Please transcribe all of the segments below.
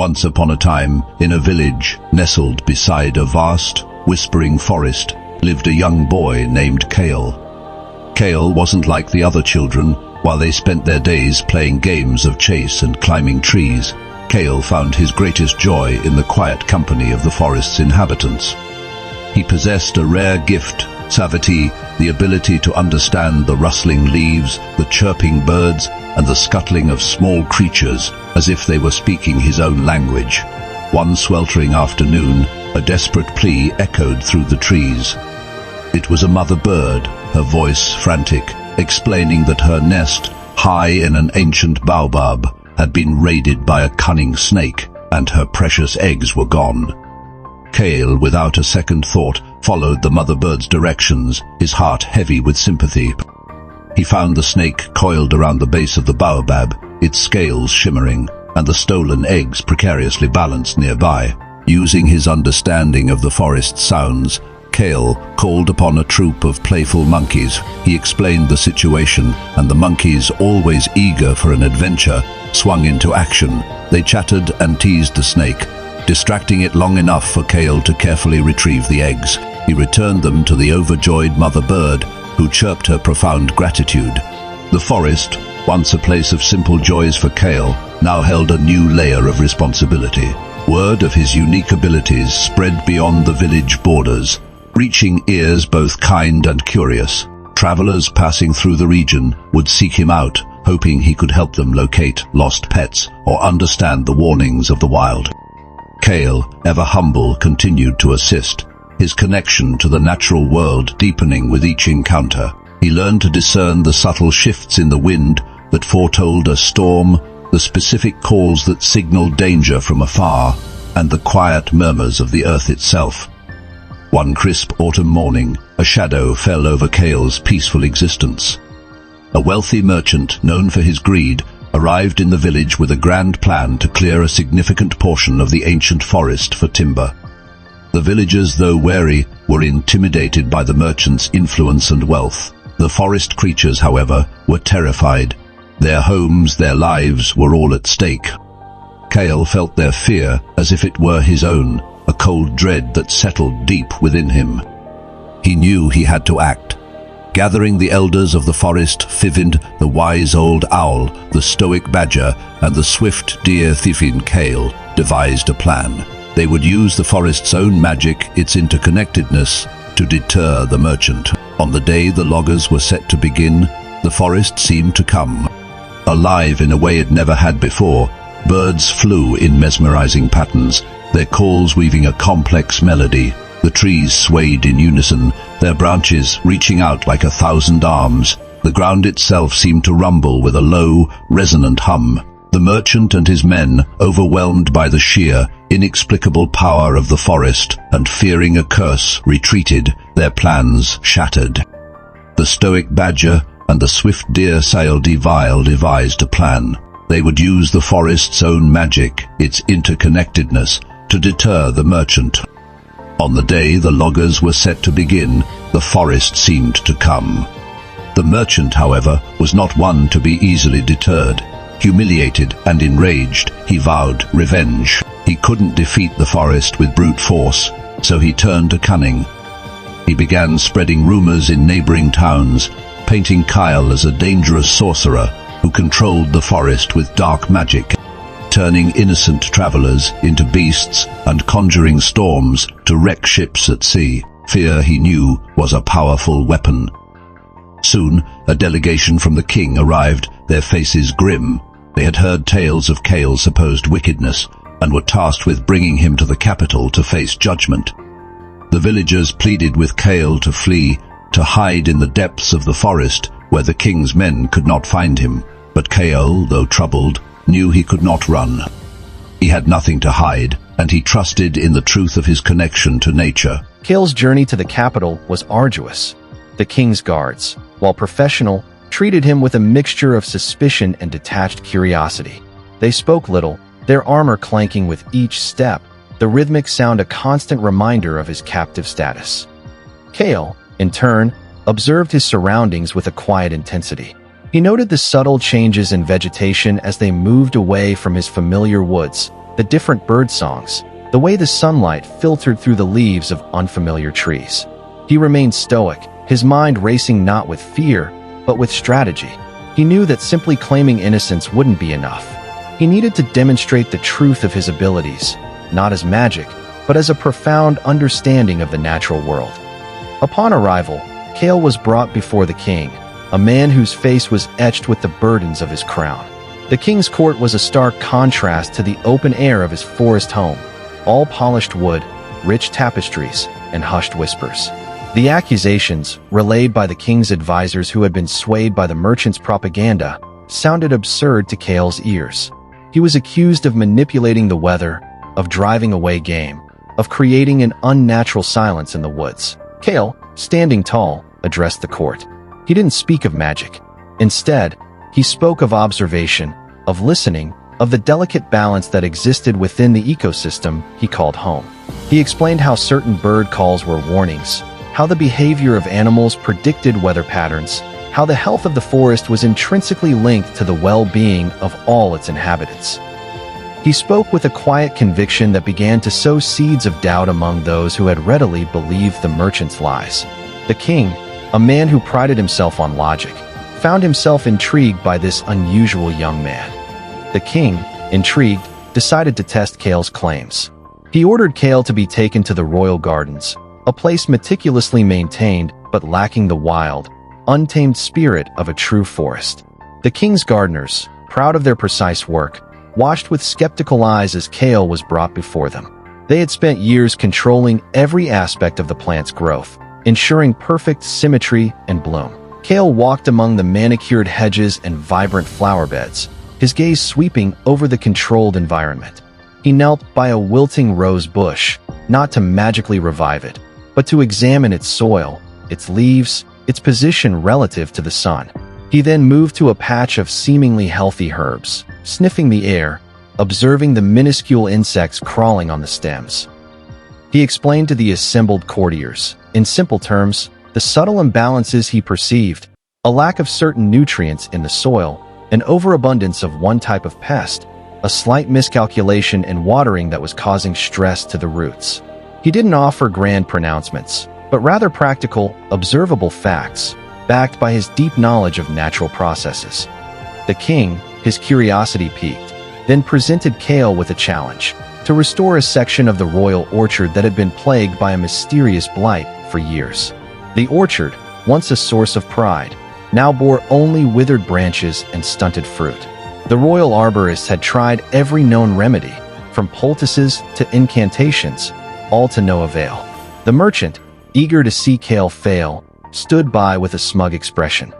Once upon a time, in a village nestled beside a vast, whispering forest, lived a young boy named Kale. Kale wasn't like the other children. While they spent their days playing games of chase and climbing trees, Kale found his greatest joy in the quiet company of the forest's inhabitants. He possessed a rare gift, savati, the ability to understand the rustling leaves, the chirping birds, and the scuttling of small creatures as if they were speaking his own language. One sweltering afternoon, a desperate plea echoed through the trees. It was a mother bird, her voice frantic, explaining that her nest, high in an ancient baobab, had been raided by a cunning snake, and her precious eggs were gone. Kale, without a second thought, followed the mother bird's directions, his heart heavy with sympathy. He found the snake coiled around the base of the baobab, its scales shimmering, and the stolen eggs precariously balanced nearby. Using his understanding of the forest's sounds, Kale called upon a troop of playful monkeys. He explained the situation, and the monkeys, always eager for an adventure, swung into action. They chattered and teased the snake, distracting it long enough for Kale to carefully retrieve the eggs. He returned them to the overjoyed mother bird, who chirped her profound gratitude. The forest, once a place of simple joys for Kale, now held a new layer of responsibility. Word of his unique abilities spread beyond the village borders, reaching ears both kind and curious. Travelers passing through the region would seek him out, hoping he could help them locate lost pets or understand the warnings of the wild. Kale, ever humble, continued to assist, his connection to the natural world deepening with each encounter. He learned to discern the subtle shifts in the wind that foretold a storm, the specific calls that signaled danger from afar, and the quiet murmurs of the earth itself. One crisp autumn morning, a shadow fell over Kale's peaceful existence. A wealthy merchant, known for his greed, arrived in the village with a grand plan to clear a significant portion of the ancient forest for timber. The villagers, though wary, were intimidated by the merchant's influence and wealth. The forest creatures, however, were terrified. Their homes, their lives were all at stake. Kale felt their fear as if it were his own, a cold dread that settled deep within him. He knew he had to act. Gathering the elders of the forest, Fivind, the wise old owl, the stoic badger, and the swift deer Thifin, Kale devised a plan. They would use the forest's own magic, its interconnectedness, to deter the merchant. On the day the loggers were set to begin, the forest seemed to come alive in a way it never had before. Birds flew in mesmerizing patterns, their calls weaving a complex melody. The trees swayed in unison, their branches reaching out like 1,000 arms. The ground itself seemed to rumble with a low, resonant hum. The merchant and his men, overwhelmed by the sheer, inexplicable power of the forest and fearing a curse, retreated, their plans shattered. The stoic badger and the swift deer Sayal devised a plan. They would use the forest's own magic, its interconnectedness, to deter the merchant. On the day the loggers were set to begin, the forest seemed to come. The merchant, however, was not one to be easily deterred. Humiliated and enraged, he vowed revenge. He couldn't defeat the forest with brute force, so he turned to cunning. He began spreading rumors in neighboring towns, painting Kyle as a dangerous sorcerer who controlled the forest with dark magic, turning innocent travelers into beasts and conjuring storms to wreck ships at sea. Fear, he knew, was a powerful weapon. Soon, a delegation from the king arrived, their faces grim. They had heard tales of Kale's supposed wickedness and were tasked with bringing him to the capital to face judgment. The villagers pleaded with Kale to flee, to hide in the depths of the forest where the king's men could not find him. But Kale, though troubled, knew he could not run. He had nothing to hide, and he trusted in the truth of his connection to nature. Kale's journey to the capital was arduous. The king's guards, while professional, treated him with a mixture of suspicion and detached curiosity. They spoke little, their armor clanking with each step, the rhythmic sound a constant reminder of his captive status. Kale, in turn, observed his surroundings with a quiet intensity. He noted the subtle changes in vegetation as they moved away from his familiar woods, the different bird songs, the way the sunlight filtered through the leaves of unfamiliar trees. He remained stoic, his mind racing not with fear, but with strategy. He knew that simply claiming innocence wouldn't be enough. He needed to demonstrate the truth of his abilities, not as magic, but as a profound understanding of the natural world. Upon arrival, Kale was brought before the king, a man whose face was etched with the burdens of his crown. The king's court was a stark contrast to the open air of his forest home, all polished wood, rich tapestries, and hushed whispers. The accusations, relayed by the king's advisors who had been swayed by the merchant's propaganda, sounded absurd to Kale's ears. He was accused of manipulating the weather, of driving away game, of creating an unnatural silence in the woods. Kale, standing tall, addressed the court. He didn't speak of magic. Instead, he spoke of observation, of listening, of the delicate balance that existed within the ecosystem he called home. He explained how certain bird calls were warnings, how the behavior of animals predicted weather patterns, how the health of the forest was intrinsically linked to the well-being of all its inhabitants. He spoke with a quiet conviction that began to sow seeds of doubt among those who had readily believed the merchant's lies. The king, a man who prided himself on logic, found himself intrigued by this unusual young man. The king, intrigued, decided to test Kale's claims. He ordered Kale to be taken to the royal gardens, a place meticulously maintained but lacking the wild, untamed spirit of a true forest. The king's gardeners, proud of their precise work, watched with skeptical eyes as Kale was brought before them. They had spent years controlling every aspect of the plant's growth, ensuring perfect symmetry and bloom. Kale walked among the manicured hedges and vibrant flower beds, his gaze sweeping over the controlled environment. He knelt by a wilting rose bush, not to magically revive it, but to examine its soil, its leaves, its position relative to the sun. He then moved to a patch of seemingly healthy herbs, sniffing the air, observing the minuscule insects crawling on the stems. He explained to the assembled courtiers, in simple terms, the subtle imbalances he perceived: a lack of certain nutrients in the soil, an overabundance of one type of pest, a slight miscalculation in watering that was causing stress to the roots. He didn't offer grand pronouncements, but rather practical, observable facts, backed by his deep knowledge of natural processes. The king, his curiosity piqued, then presented Kale with a challenge: to restore a section of the royal orchard that had been plagued by a mysterious blight for years. The orchard, once a source of pride, now bore only withered branches and stunted fruit. The royal arborist had tried every known remedy, from poultices to incantations, all to no avail. The merchant, eager to see Kale fail, stood by with a smug expression.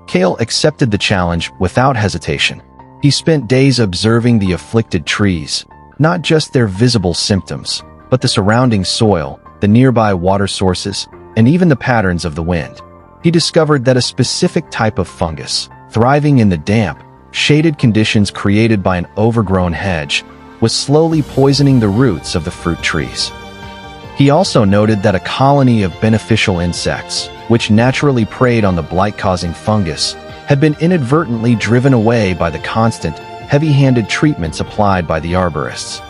Kale accepted the challenge without hesitation. He spent days observing the afflicted trees, not just their visible symptoms, but the surrounding soil, the nearby water sources, and even the patterns of the wind. He discovered that a specific type of fungus, thriving in the damp, shaded conditions created by an overgrown hedge, was slowly poisoning the roots of the fruit trees. He also noted that a colony of beneficial insects, which naturally preyed on the blight-causing fungus, had been inadvertently driven away by the constant, heavy-handed treatments applied by the arborists.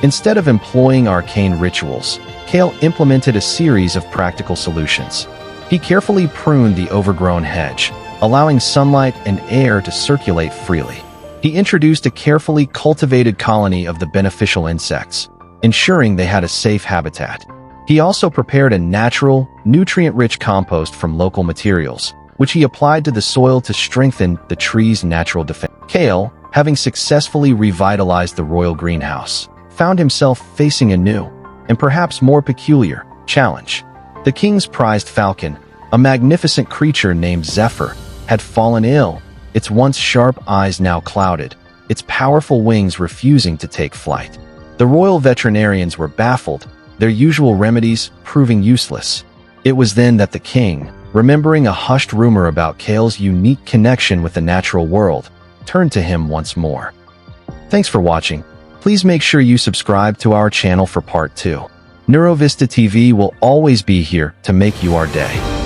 Instead of employing arcane rituals, Kale implemented a series of practical solutions. He carefully pruned the overgrown hedge, allowing sunlight and air to circulate freely. He introduced a carefully cultivated colony of the beneficial insects, ensuring they had a safe habitat. He also prepared a natural, nutrient-rich compost from local materials, which he applied to the soil to strengthen the tree's natural defense. Kale, having successfully revitalized the royal greenhouse, found himself facing a new, and perhaps more peculiar, challenge. The king's prized falcon, a magnificent creature named Zephyr, had fallen ill, its once sharp eyes now clouded, its powerful wings refusing to take flight. The royal veterinarians were baffled, their usual remedies proving useless. It was then that the king, remembering a hushed rumor about Kale's unique connection with the natural world, turned to him once more. Thanks for watching. Please make sure you subscribe to our channel for part 2. Neurovista TV will always be here to make you our day.